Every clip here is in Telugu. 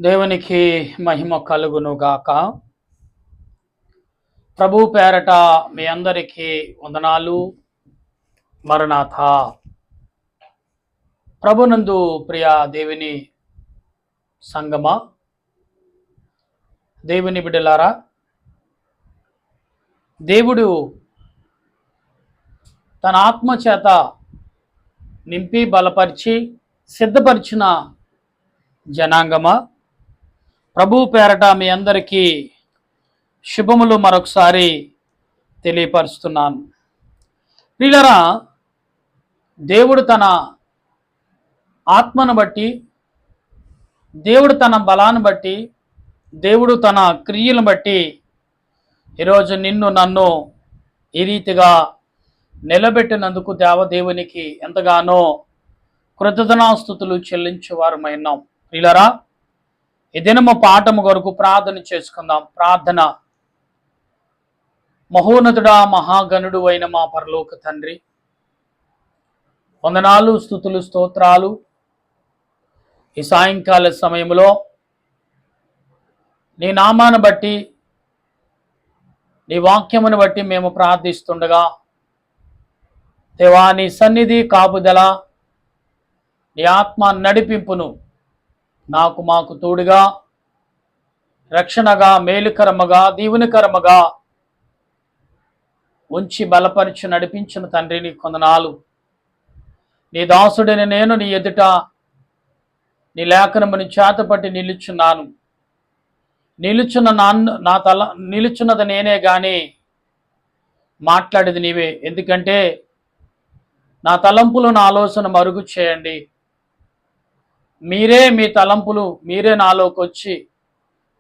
దేవునికి మహిమ కలుగునుగాక. ప్రభు పేరట మీ అందరికీ వందనాలు. మరణాథ. ప్రభునందు ప్రియ దేవుని సంగమా, దేవుని బిడ్డలారా, దేవుడు తన ఆత్మ చేత నింపి బలపరిచి సిద్ధపరిచిన జనాంగమా, ప్రభు పేరట మీ అందరికీ శుభములు మరొకసారి తెలియపరుస్తున్నాను. ప్రియులారా, దేవుడు తన ఆత్మను బట్టి, దేవుడు తన బలాన్ని బట్టి, దేవుడు తన క్రియలను బట్టి ఈరోజు నిన్ను నన్ను ఈ రీతిగా నిలబెట్టినందుకు దేవదేవునికి ఎంతగానో కృతజ్ఞతాస్తుతులు చెల్లించేవారమైనాం. ప్రియులారా, ఈ దినము పాఠము కొరకు ప్రార్థన చేసుకుందాం. ప్రార్థన. మహోన్నతుడా, మహాగణుడు అయిన మా పరలోక తండ్రి, వందనాలు, స్తుతులు, స్తోత్రాలు. ఈ సాయంకాల సమయంలో నీ నామాన్ని బట్టి, నీ వాక్యమును బట్టి మేము ప్రార్థిస్తుండగా, దేవా నీ సన్నిధి కాపుదల, నీ ఆత్మ నడిపింపును నాకు మాకు తోడుగా, రక్షణగా, మేలుకరముగా, దీవునికరముగా ఉంచి బలపరిచి నడిపించిన తండ్రి నీ కొందనాలు. నీ దాసుడిని నేను నీ ఎదుట నీ లేఖనముని చేతపట్టి నిలుచున్నాను. నిలుచున్నది నేనే గాని మాట్లాడేది నీవే. ఎందుకంటే నా తలంపులు, నా ఆలోచన మరుగు చేయండి. మీరే మీ తలంపులు, మీరే నాలోకి వచ్చి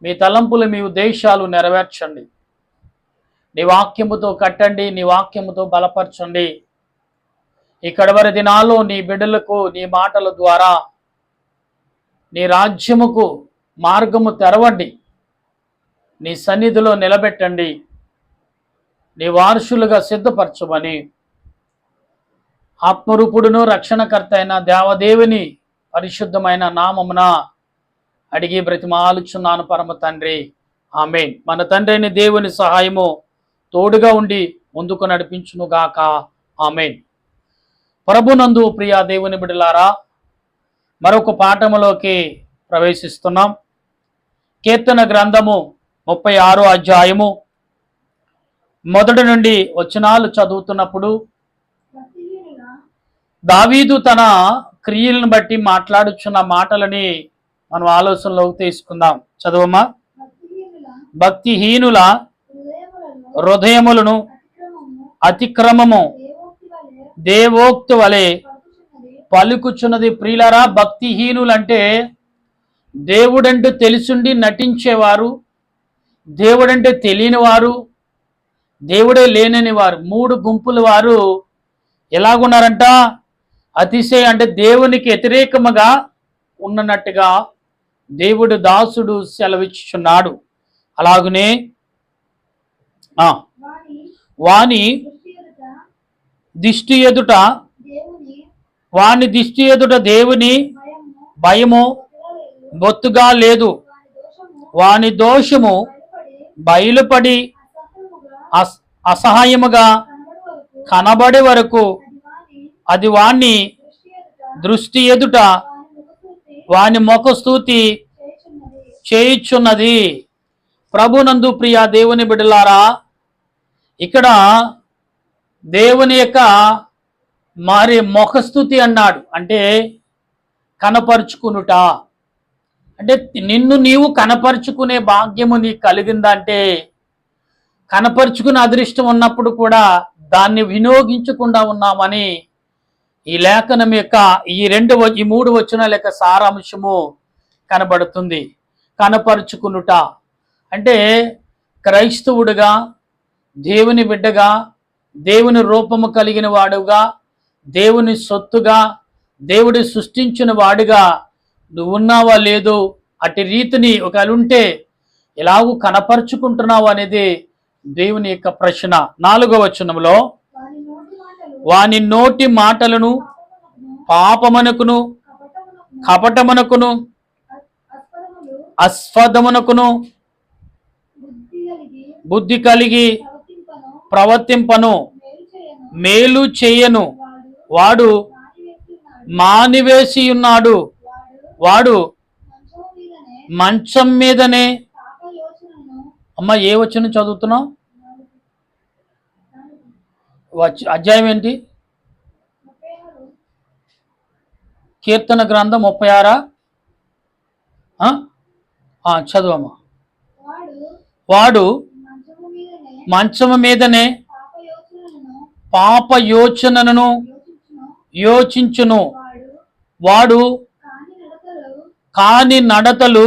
మీ తలంపులు, మీ ఉద్దేశాలు నెరవేర్చండి. నీ వాక్యముతో కట్టండి, నీ వాక్యముతో బలపరచండి. ఈ కడవరి దినాల్లో నీ బిడ్డలకు నీ మాటల ద్వారా నీ రాజ్యముకు మార్గము తెరవండి. నీ సన్నిధిలో నిలబెట్టండి. నీ వారసులుగా సిద్ధపరచమని ఆత్మరూపుడును రక్షణకర్త అయిన దేవదేవుని పరిశుద్ధమైన నామమున అడిగి బ్రతిమాలుచున్నాను పరమ తండ్రి. ఆమేన్. మన తండ్రి అయిన దేవుని సహాయము తోడుగా ఉండి ముందుకు నడిపించునుగాక. ఆమేన్. ప్రభునందు ప్రియ దేవుని బిడ్డలారా, మరొక పాఠములోకి ప్రవేశిస్తున్నాం. కీర్తన గ్రంథము 36వ అధ్యాయము మొదటి నుండి వచనాలు చదువుతున్నప్పుడు దావీదు తన క్రియలను బట్టి మాట్లాడుచున్న మాటలని మనం ఆలోచనలోకి తీసుకుందాం. చదువమ్మా. భక్తిహీనుల హృదయములను అతిక్రమము దేవోక్తి వలె పలుకుచున్నది. ప్రియులారా, భక్తిహీనులంటే దేవుడంటే తెలుసుండి నటించేవారు, దేవుడంటే తెలియని వారు, దేవుడే లేనని వారు. మూడు గుంపుల వారు ఎలాగున్నారంట? అతిశయ అంటే దేవునికి వ్యతిరేకముగా ఉన్నట్టుగా దేవుడు దాసుడు సెలవిచ్చుచున్నాడు. అలాగనే వాని దిష్టి ఎదుట దేవుని భయము బొత్తుగా లేదు. వాని దోషము బయలుపడి అసహాయముగా కనబడే వరకు అది వాణ్ణి దృష్టి ఎదుట వాని ముఖస్తుతి చేయుచున్నది. ప్రభునందు ప్రియ దేవుని బిడ్డలారా, ఇక్కడ దేవుని యొక్క మరి ముఖస్తుతి అన్నాడు. అంటే కనపరుచుకునుట. అంటే నిన్ను నీవు కనపరుచుకునే భాగ్యము నీకు కలిగిందంటే, కనపరుచుకునే అదృష్టం ఉన్నప్పుడు కూడా దాన్ని వినియోగించకుండా ఉన్నామని ఈ లేఖనం యొక్క ఈ మూడు వచనాల యొక్క సారాంశము కనబడుతుంది. కనపరుచుకునుట అంటే క్రైస్తవుడుగా, దేవుని బిడ్డగా, దేవుని రూపము కలిగిన వాడుగా, దేవుని సొత్తుగా, దేవుడి సృష్టించిన వాడిగా నువ్వు ఉన్నావా లేదు, అటు రీతిని ఒకవేళ ఉంటే ఎలాగూ కనపరుచుకుంటున్నావు అనేది దేవుని యొక్క ప్రశ్న. 4వ వచనంలో వాని నోటి మాటలను పాపమునకును కపటమునకును అస్వదమునకును బుద్ధి కలిగి ప్రవర్తింపను మేలు చేయను వాడు మానివేసి ఉన్నాడు. వాడు మంచం మీదనే. అమ్మ ఏ వచనం చదువుతున్నావు? అధ్యాయం ఏంటి? కీర్తన గ్రంథం 36. చదువమ్మా. వాడు మంచము మీదనే పాప యోచనను యోచించును. వాడు కాని నడతలు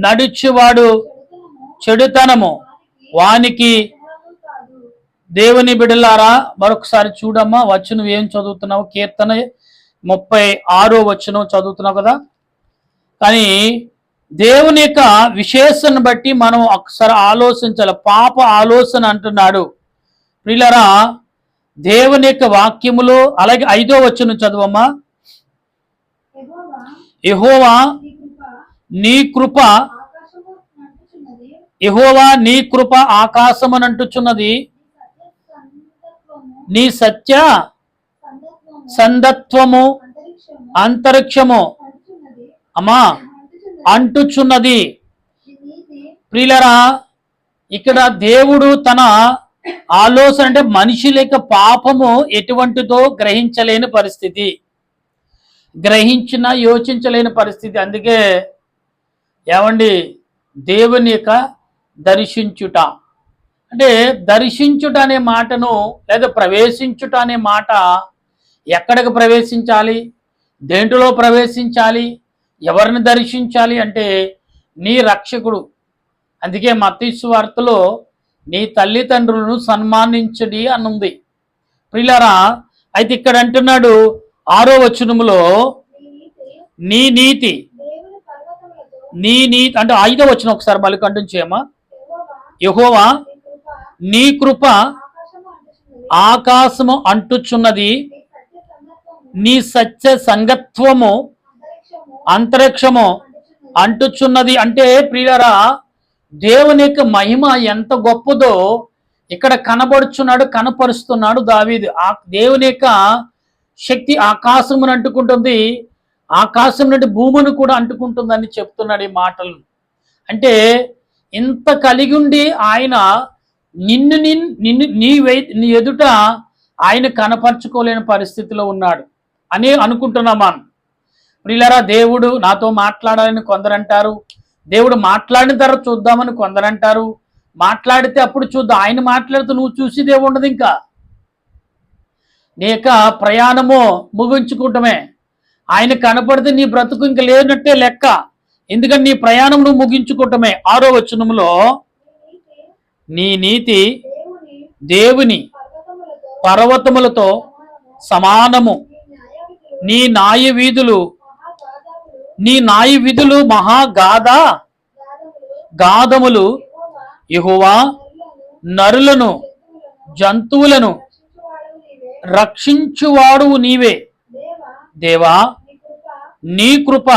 నడుచువాడు చెడుతనము వానికి. దేవుని బిడ్డలారా మరొకసారి చూడమ్మా, వచనం ఏం చదువుతున్నావు? కీర్తన 36 వచనం చదువుతున్నావు కదా. కానీ దేవుని యొక్క విశేషను బట్టి మనం ఒకసారి ఆలోచించాలి. పాప ఆలోచన అంటున్నాడు. ప్రియులారా, దేవుని యొక్క వాక్యములో అలాగే 5వ వచనం చదువమ్మా. యెహోవా నీ కృప, యెహోవా నీ కృప ఆకాశమునంటుచున్నది, నీ సత్య సందత్వము అంతరిక్షము అమ్మా అంటుచున్నది. ప్రియులరా, ఇక్కడ దేవుడు తన ఆలోచన అంటే మనిషి లేక పాపము ఎటువంటిదో గ్రహించలేని పరిస్థితి, గ్రహించిన యోచించలేని పరిస్థితి. అందుకే ఏమండి, దేవుని యొక్క దర్శించుట అంటే, దర్శించుట అనే మాటను లేదా ప్రవేశించుట అనే మాట ఎక్కడికి ప్రవేశించాలి, దేంట్లో ప్రవేశించాలి, ఎవరిని దర్శించాలి అంటే నీ రక్షకుడు. అందుకే మత్తయి సువార్తలో నీ తల్లిదండ్రులను సన్మానించడి అనుంది. ప్రియులారా, అయితే ఇక్కడ అంటున్నాడు 6వ వచనములో నీ నీతి, నీ నీతి అంటే 5వ వచనం ఒకసారి మళ్ళీ కంటిన్యూ చేయమ్మా. యెహోవా నీ కృప ఆకాశము అంటుచున్నది, నీ సత్య సంగత్వము అంతరిక్షము అంటుచున్నది. అంటే ప్రియులారా, దేవుని యొక్క మహిమ ఎంత గొప్పదో ఇక్కడ కనబడుచున్నాడు, కనపరుస్తున్నాడు దావీదు. ఆ దేవుని యొక్క శక్తి ఆకాశమును అంటుకుంటుంది, ఆకాశం నుండి భూమిని కూడా అంటుకుంటుందని చెప్తున్నాడు ఈ మాటలు. అంటే ఇంత కలిగి ఉండి ఆయన నిన్ను నీ ఎదుట ఆయన కనపరుచుకోలేని పరిస్థితిలో ఉన్నాడు అని అనుకుంటున్నామా? ప్రియులారా, దేవుడు నాతో మాట్లాడాలని కొందరంటారు, దేవుడు మాట్లాడిన తర్వాత చూద్దామని కొందరంటారు, మాట్లాడితే అప్పుడు చూద్దాం. ఆయన మాట్లాడితే నువ్వు చూసేదే ఉండదు. ఇంకా నీ యొక్క ప్రయాణము ముగించుకుంటమే. ఆయన కనపడితే నీ బ్రతుకు ఇంక లేనట్టే లెక్క. ఎందుకంటే నీ ప్రయాణం నువ్వు ముగించుకుంటమే. 6వ వచనములో నీ నీతి దేవుని పర్వతములతో సమానము, నీ న్యాయ విధులు గాదములు. యెహోవా నరులను జంతువులను రక్షించువాడువు నీవే. దేవా నీ కృప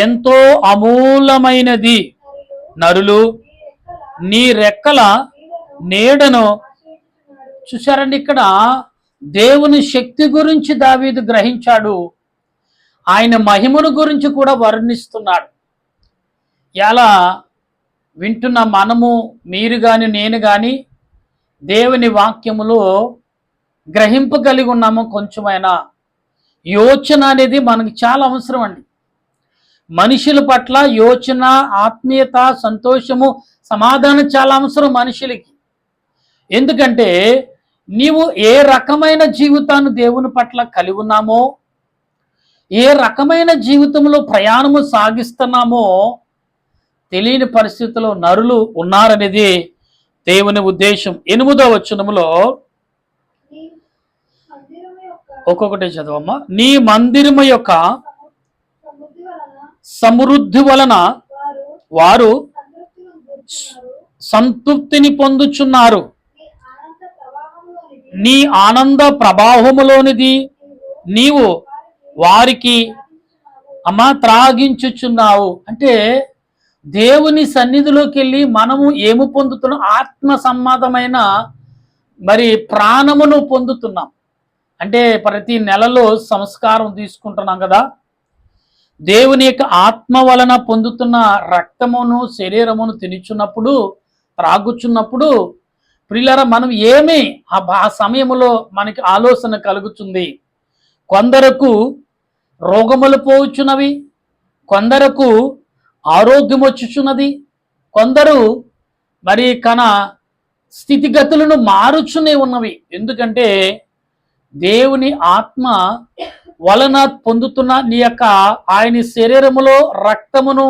ఎంతో అమూలమైనది, నరులు నీ రెక్కల నీడను. చూశారండి, ఇక్కడ దేవుని శక్తి గురించి దావీదు గ్రహించాడు, ఆయన మహిమను గురించి కూడా వర్ణిస్తున్నాడు. ఎలా వింటున్న మనము, మీరు కానీ నేను కానీ దేవుని వాక్యములో గ్రహింపగలిగి ఉన్నాము. కొంచెమైనా యోచన అనేది మనకి చాలా అవసరం అండి. మనుషుల పట్ల యోచన, ఆత్మీయత, సంతోషము, సమాధానం చాలా అవసరం మనుషులకి. ఎందుకంటే నీవు ఏ రకమైన జీవితాన్ని దేవుని పట్ల కలిగి ఉన్నామో, ఏ రకమైన జీవితంలో ప్రయాణము సాగిస్తున్నామో తెలియని పరిస్థితిలో నరులు ఉన్నారనేది దేవుని ఉద్దేశం. 8వ వచనములో ఒక్కొక్కటి చదవమ్మా. నీ మందిరము యొక్క సమృద్ధి వలన వారు సంతృప్తిని పొందుచున్నారు, నీ ఆనంద ప్రవాహములోనిది నీవు వారికి అమ్మా త్రాగించుచున్నావు అంటే దేవుని సన్నిధిలోకి వెళ్ళి మనము ఏమి పొందుతున్నాం? ఆత్మ సంబంధమైన మరి ప్రాణమును పొందుతున్నాం. అంటే ప్రతి నెలలో సంస్కారం తీసుకుంటున్నాం కదా. దేవుని యొక్క ఆత్మ వలన పొందుతున్న రక్తమును శరీరమును తినుచున్నప్పుడు త్రాగుచున్నప్పుడు ప్రియులారా మనం ఏమి ఆ సమయంలో మనకి ఆలోచన కలుగుతుంది. కొందరకు రోగములు పోవచ్చున్నవి, కొందరకు ఆరోగ్యం వచ్చుచున్నది, కొందరు మరి స్థితిగతులను మారుచునే ఉన్నవి. ఎందుకంటే దేవుని ఆత్మ వలన పొందుతున్న నీ యొక్క ఆయన శరీరములో రక్తమును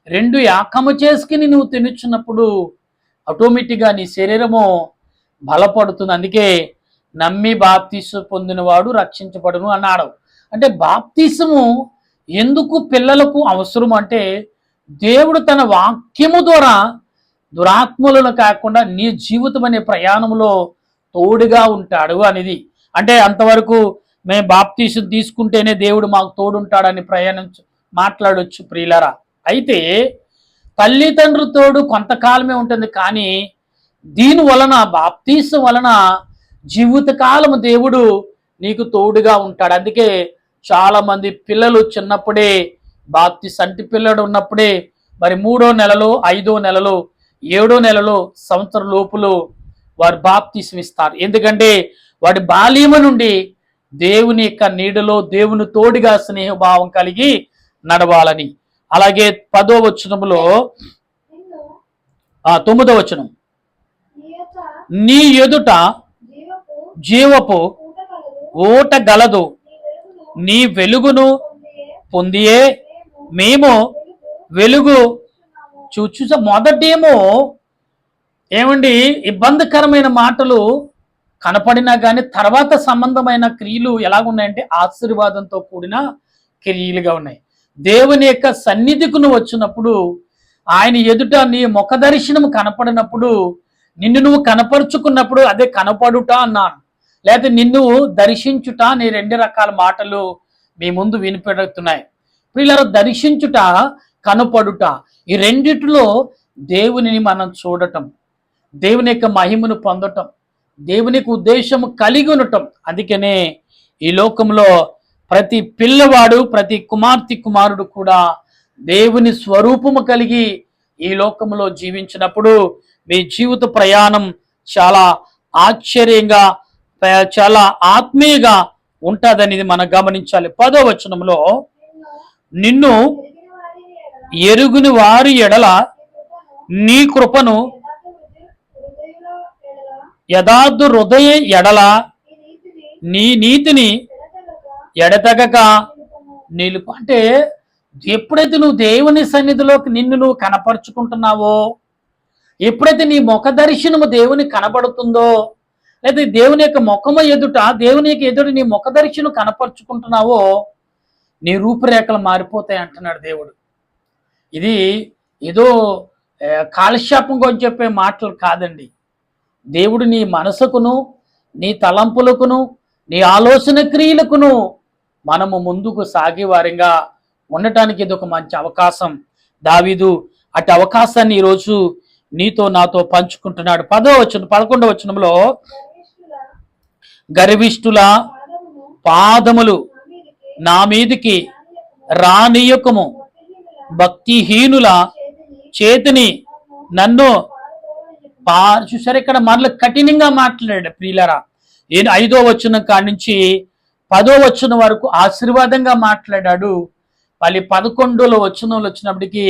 రెండు ఏకము చేసుకుని నువ్వు తినుచున్నప్పుడు ఆటోమేటిక్గా నీ శరీరము బలపడుతుంది. అందుకే నమ్మి బాప్తీసు పొందినవాడు రక్షించబడును అన్నాడు. అంటే బాప్తీసము ఎందుకు పిల్లలకు అవసరం అంటే దేవుడు తన వాక్యము ద్వారా దురాత్మలను కాకుండా నీ జీవితం అనే ప్రయాణంలో తోడుగా ఉంటాడు అనేది. అంటే అంతవరకు మేము బాప్తీసు తీసుకుంటేనే దేవుడు మాకు తోడుంటాడని మాట్లాడొచ్చు ప్రియులారా. అయితే తల్లిదండ్రుల తోడు కొంతకాలమే ఉంటుంది, కానీ దీని వలన బాప్తీసు వలన జీవితకాలము దేవుడు నీకు తోడుగా ఉంటాడు. అందుకే చాలా మంది పిల్లలు చిన్నప్పుడే బాప్తీసు సంటి పిల్లడు ఉన్నప్పుడే మరి 3వ నెలలో 5వ నెలలో 7వ నెలలో సంవత్సరం లోపులో వారు బాప్తీసం ఇస్తారు. ఎందుకంటే వాడి బాల్యము నుండి దేవుని యొక్క నీడలో దేవుని తోడుగా స్నేహభావం కలిగి నడవాలని. అలాగే 10వ వచనంలో 9వ వచనం, నీ ఎదుట జీవపు ఊట గలదు, నీ వెలుగును పొందియే మేము వెలుగు చూచు. మొదటేమో ఏమండి ఇబ్బందికరమైన మాటలు కనపడినా కానీ తర్వాత సంబంధమైన క్రియలు ఎలాగున్నాయంటే ఆశీర్వాదంతో కూడిన క్రియలుగా ఉన్నాయి. దేవుని యొక్క సన్నిధికి నువ్వు వచ్చినప్పుడు, ఆయన ఎదుట నీ ముఖ దర్శనం కనపడినప్పుడు, నిన్ను నువ్వు కనపరుచుకున్నప్పుడు అదే కనపడుట అన్నాను, లేకపోతే నిన్ను దర్శించుట నీ 2 రకాల మాటలు మీ ముందు వినిపెడుతున్నాయి. ప్రియులారా, దర్శించుట కనపడుట ఈ రెండిటిలో దేవునిని మనం చూడటం, దేవుని యొక్క మహిమను పొందటం, దేవునికి ఉద్దేశము కలిగి ఉండటం. అందుకనే ఈ లోకంలో ప్రతి పిల్లవాడు ప్రతి కుమారుడు కూడా దేవుని స్వరూపము కలిగి ఈ లోకంలో జీవించినప్పుడు మీ జీవిత ప్రయాణం చాలా ఆశ్చర్యంగా చాలా ఆత్మీయంగా ఉంటుందనేది మనం గమనించాలి. 10వ వచనంలో, నిన్ను ఎరుగుని వారి ఎడల నీ కృపను యథార్థ హృదయ ఎడల నీ నీతిని ఎడతెగక నిలుపు. అంటే ఎప్పుడైతే నువ్వు దేవుని సన్నిధిలోకి నిన్ను నువ్వు కనపరుచుకుంటున్నావో, ఎప్పుడైతే నీ ముఖ దర్శనము దేవుని కనబడుతుందో, లేదా దేవుని యొక్క ముఖము ఎదుట దేవుని యొక్క ఎదుట నీ ముఖ దర్శనం కనపరుచుకుంటున్నావో, నీ రూపురేఖలు మారిపోతాయి అంటున్నాడు దేవుడు. ఇది ఏదో కాలక్షేపం కొని చెప్పే మాటలు కాదండి. దేవుడు నీ మనసుకును నీ తలంపులకును నీ ఆలోచన క్రియలకును మనము ముందుకు సాగేవారిగా ఉండటానికి ఇది ఒక మంచి అవకాశం. దావీదు అటు అవకాశాన్ని ఈరోజు నీతో నాతో పంచుకుంటున్నాడు. 11వ వచనంలో, గర్విష్ఠుల పాదములు నా మీదికి రానియకము, భక్తిహీనుల చేతిని నన్ను చూసారు. ఇక్కడ మనలో కఠినంగా మాట్లాడాడు ప్రియులారా. 5వ వచనం కాడి నుంచి 10వ వచనం వరకు ఆశీర్వాదంగా మాట్లాడాడు. మళ్ళీ 11వ వచనంలో వచ్చినప్పటికీ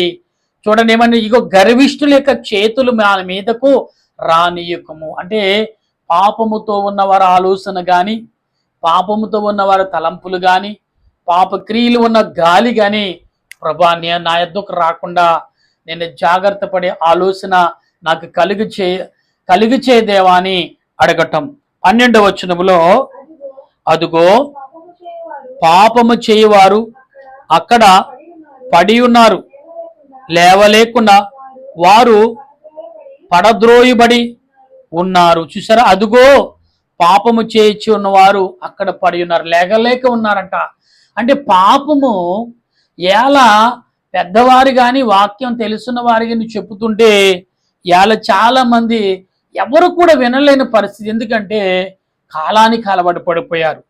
చూడండి ఏమన్నా, ఇగో గర్విష్ఠుల యొక్క చేతులు మన మీదకు రానియకము. అంటే పాపముతో ఉన్నవారి ఆలోచన కానీ, పాపముతో ఉన్నవారి తలంపులు కానీ, పాప క్రియలు ఉన్న గాలి కానీ ప్రభా నా యొద్దకు రాకుండా నేను జాగ్రత్త పడే ఆలోచన నాకు కలిగి చేయదేవా అని అడగటం. 12వ వచనములో, అదుగో పాపము చేయవారు అక్కడ పడి ఉన్నారు, లేవలేకుండా వారు పడద్రోయబడి ఉన్నారు. చూసారా, అదుగో పాపము చేయించి ఉన్నవారు అక్కడ పడి ఉన్నారు, లేగలేక ఉన్నారంట. అంటే పాపము ఎలా పెద్దవారు కానీ వాక్యం తెలుసున్న వారు కానీ చెప్పుతుంటే ఇవాళ చాలా మంది ఎవరు కూడా వినలేని పరిస్థితి. ఎందుకంటే కాలానికి అలవాటు పడిపోయారు,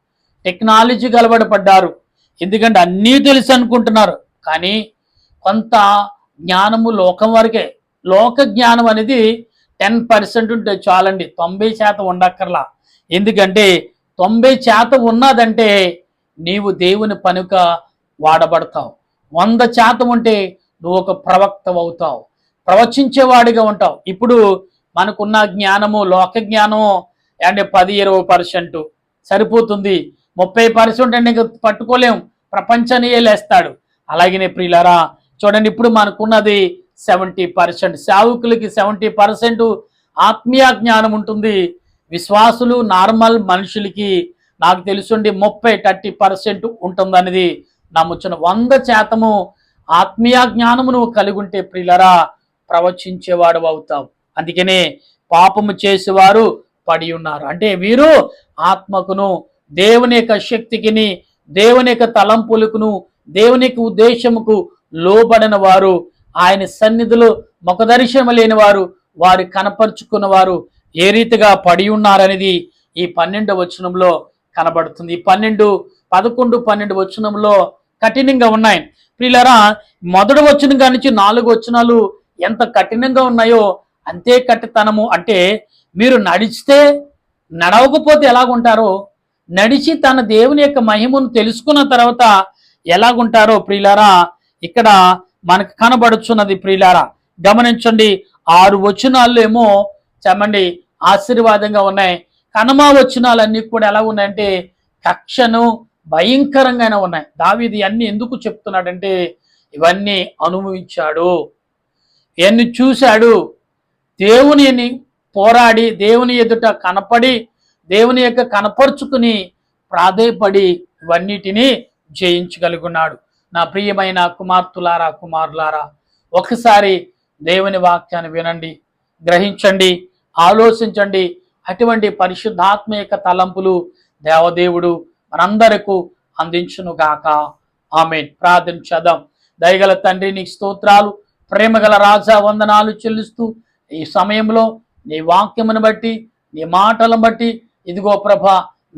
టెక్నాలజీకి అలవాటు పడ్డారు. ఎందుకంటే అన్నీ తెలుసు అనుకుంటున్నారు. కానీ కొంత జ్ఞానము లోకం వరకే. లోక జ్ఞానం అనేది 10% ఉంటే చాలండి, 90% ఉండక్కర్లా. ఎందుకంటే 90% ఉన్నదంటే నీవు దేవుని పనుక వాడబడతావు. 100% ఉంటే నువ్వు ఒక ప్రవక్త అవుతావు, ప్రవచించేవాడిగా ఉంటావు. ఇప్పుడు మనకున్న జ్ఞానము, లోక జ్ఞానము అంటే 10-20% సరిపోతుంది. 30% అంటే ఇంకా పట్టుకోలేం, ప్రపంచాన్ని లేస్తాడు. అలాగనే ప్రియులారా చూడండి, ఇప్పుడు మనకున్నది 70%. సేవకులకి 70% ఆత్మీయ జ్ఞానం ఉంటుంది. విశ్వాసులు నార్మల్ మనుషులకి నాకు తెలుసుండి 30-30% ఉంటుందనేది నమ్ముచున్న. 100% ఆత్మీయ జ్ఞానము నువ్వు కలిగి ఉంటే ప్రియులరా ప్రవచించేవాడు అవుతావు. అందుకనే పాపము చేసేవారు పడి ఉన్నారు అంటే వీరు ఆత్మకును దేవుని యొక్క శక్తికిని దేవుని యొక్క తలంపులకును దేవుని యొక్క ఉద్దేశముకు లోబడిన వారు, ఆయన సన్నిధిలో ముఖదర్శనం లేని వారు, వారు కనపరుచుకున్న వారు ఏ రీతిగా పడి ఉన్నారనేది ఈ 12వ వచనంలో కనబడుతుంది. ఈ 12, 11, 12 వచనంలో కఠినంగా ఉన్నాయి. ప్రియులారా మొదటి వచనం కాడి నుంచి 4 వచనాలు ఎంత కఠినంగా ఉన్నాయో అంతే కఠితనము. అంటే మీరు నడిస్తే, నడవకపోతే ఎలాగుంటారో, నడిచి తన దేవుని యొక్క మహిమను తెలుసుకున్న తర్వాత ఎలాగుంటారో ప్రియులారా ఇక్కడ మనకు కనబడుచున్నది. ప్రియులారా గమనించండి, 6 వచనాలు ఏమో చెప్పండి ఆశీర్వాదంగా ఉన్నాయి. కనమా వచనాలన్నీ కూడా ఎలా ఉన్నాయంటే కక్షను భయంకరంగానే ఉన్నాయి. దావీదు అన్ని ఎందుకు చెప్తున్నాడంటే ఇవన్నీ అనుభవించాడు, ఇవన్నీ చూశాడు. దేవునిని పోరాడి దేవుని ఎదుట కనపడి దేవుని యొక్క కనపరుచుకుని ప్రాధేయపడి ఇవన్నిటినీ జయించగలుగున్నాడు. నా ప్రియమైన కుమార్తెలారా, కుమారులారా, ఒకసారి దేవుని వాక్యాన్ని వినండి, గ్రహించండి, ఆలోచించండి. అటువంటి పరిశుద్ధాత్మ యొక్క తలంపులు దేవదేవుడు మనందరకు అందించునుగాక. ఆమేన్. ప్రార్థన చేద్దాం. దయగల తండ్రి నీకు స్తోత్రాలు, ప్రేమగల రాజా వందనాలు చెల్లిస్తూ ఈ సమయంలో నీ వాక్యమును బట్టి నీ మాటలను బట్టి ఇదిగో ప్రభా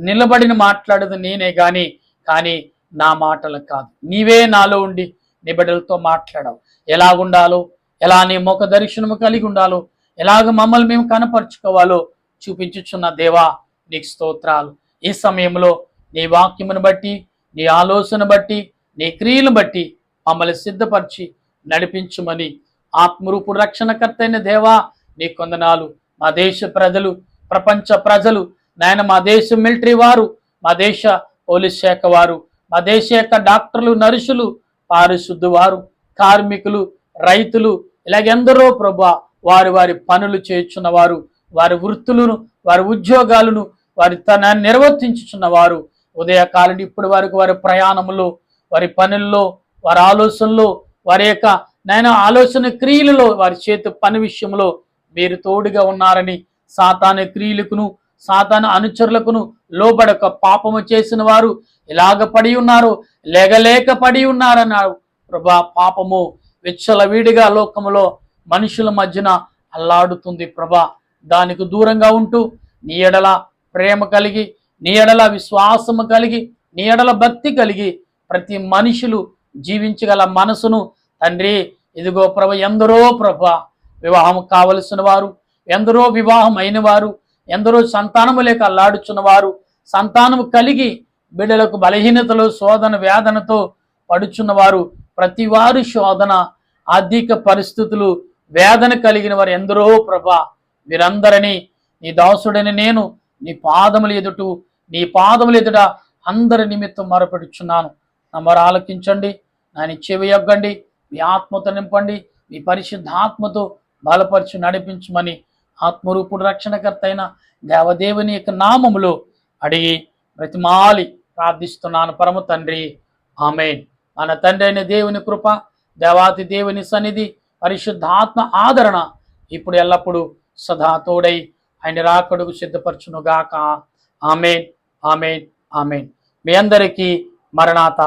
నిలబడిన మాట్లాడదు నేనే కానీ నా మాటలు కాదు, నీవే నాలో ఉండి నీ బిడ్డలతో మాట్లాడావు. ఎలాగుండాలో, ఎలా నీ ముఖ దర్శనము కలిగి ఉండాలో, ఎలాగ మమ్మల్ని మేము కనపరుచుకోవాలో చూపించుచున్న దేవా నీకు స్తోత్రాలు. ఈ సమయంలో నీ వాక్యమును బట్టి నీ ఆలోచన బట్టి నీ క్రియలను బట్టి మమ్మల్ని సిద్ధపరిచి నడిపించుమని ఆత్మరూపుడు రక్షణకర్త అయిన దేవా నీ కొందనాలు. మా దేశ ప్రజలు, ప్రపంచ ప్రజలు నాయన, మా దేశ మిలిటరీ వారు, మా దేశ పోలీస్ శాఖ వారు, మా దేశ యొక్క డాక్టర్లు, నర్సులు, పారిశుద్ధ వారు, కార్మికులు, రైతులు, ఇలాగెందరో ప్రభా వారి వారి పనులు చేయుచున్న వారు, వారి వృత్తులను, వారి ఉద్యోగాలను వారి తన నిర్వర్తించుచున్న వారు ఉదయకాలం ఇప్పటి వరకు వారి ప్రయాణంలో, వారి పనుల్లో, వారి ఆలోచనలో, వారి యొక్క నాయన ఆలోచన క్రియలలో, వారి చేతి పని విషయంలో మీరు తోడుగా ఉన్నారని, సాతాను క్రియలకును సాతాను అనుచరులకును లోబడక పాపము చేసిన వారు ఇలాగ పడి ఉన్నారు, లేగలేక పడి ఉన్నారన్నారు ప్రభా. పాపము విచ్చలవిడిగా లోకములో మనుషుల మధ్యన అల్లాడుతుంది ప్రభా. దానికి దూరంగా ఉంటూ నీ ఎడల ప్రేమ కలిగి, నీ ఎడల విశ్వాసము కలిగి, నీ ఎడల భక్తి కలిగి ప్రతి మనుషులు జీవించగల మనసును తండ్రి ఇదిగో ప్రభ, ఎందరో ప్రభ వివాహం కావలసిన వారు, ఎందరో వివాహం అయిన వారు, ఎందరో సంతానము లేక అల్లాడుచున్న వారు, సంతానము కలిగి బిడ్డలకు బలహీనతలు, శోధన వేదనతో పడుచున్నవారు, ప్రతి వారు శోధన, ఆర్థిక పరిస్థితులు, వేదన కలిగిన వారు ఎందరో ప్రభా. వీరందరినీ నీ దాసుడని నేను నీ పాదములు ఎదుట అందరి నిమిత్తం మొరపెడుచున్నాను. నా మొర ఆలకించండి, నాని చెవి యొగ్గండి, మీ ఆత్మతో నింపండి, మీ పరిశుద్ధాత్మతో బలపరిచి నడిపించమని ఆత్మరూపుడు రక్షణకర్త అయిన దేవదేవుని యొక్క నామములో అడిగి ప్రతిమాలి ప్రార్థిస్తున్నాను పరమ తండ్రి. ఆమేన్. మన తండ్రి అయిన దేవుని కృప, దేవాతి దేవుని సన్నిధి, పరిశుద్ధాత్మ ఆదరణ ఇప్పుడు ఎల్లప్పుడూ సదా తోడై ఆయన రాకడుకు సిద్ధపరచునుగాక. ఆమేన్, ఆమేన్, ఆమేన్. మీ అందరికీ మరణాత.